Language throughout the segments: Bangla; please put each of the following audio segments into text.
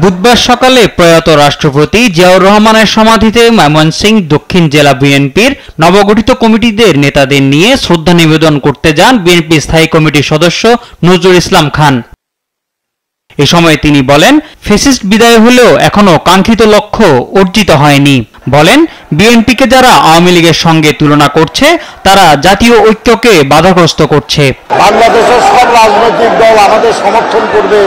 বুধবার সকালে প্রয়াত রাষ্ট্রপতি জিয়াউর রহমানের সমাধিতে ময়মনসিংহ দক্ষিণ জেলা বিএনপির নবগঠিত কমিটিদের নেতাদের নিয়ে শ্রদ্ধা নিবেদন করতে যান বিএনপি স্থায়ী কমিটির সদস্য নজরুল ইসলাম খান। এ সময় তিনি বলেন, ফ্যাসিস্ট বিদায় হলেও এখনো কাঙ্ক্ষিত লক্ষ্য অর্জিত হয়নি। বলেন, বিএনপিকে যারা আওয়ামী লীগের সঙ্গে তুলনা করছে তারা জাতীয় ঐক্যকে বাধাগ্রস্ত করছে। বাংলাদেশের সব রাজনৈতিক দল আমাদের সমর্থন করবে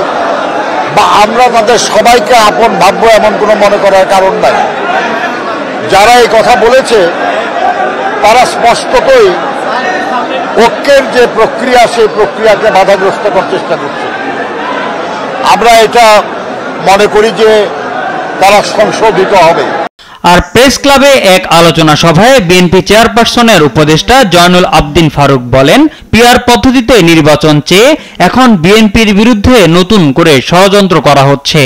বা আমরা তাদের সবাইকে আপন ভাববো এমন কোনো মনে করার কারণ নাই। যারা এই কথা বলেছে তারা স্পষ্টতই ঐক্যের যে প্রক্রিয়া সেই প্রক্রিয়াকে বাধাগ্রস্ত করার চেষ্টা করছে। আমরা এটা মনে করি যে তারা সংশোধিত হবে। আর প্রেস ক্লাবে এক আলোচনা সভায় বিএনপি চেয়ারপারসনের উপদেষ্টা জয়নুল আবদিন ফারুক বলেন, পিআর পদ্ধতিতে নির্বাচন চেয়ে এখন বিএনপির বিরুদ্ধে নতুন করে ষড়যন্ত্র করা হচ্ছে।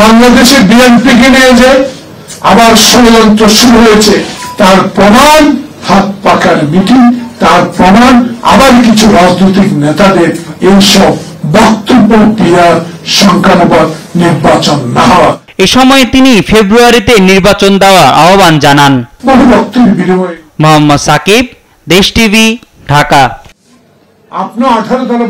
বাংলাদেশে বিএনপিকে নিয়ে যে আবার ষড়যন্ত্র শুরু হয়েছে তার প্রমাণ হাত পাকার মিটিং, তার প্রমাণ আবার কিছু রাজনৈতিক নেতাদের এইসব বক্তব্য পিআর সংখ্যানুপাত নির্বাচন না হওয়া। এ সময় তিনি ফেব্রুয়ারিতে নির্বাচন দেওয়ার আহ্বান জানান। মোহাম্মদ সাকিব, দেশ টিভি, ঢাকা। আপনার 18 দল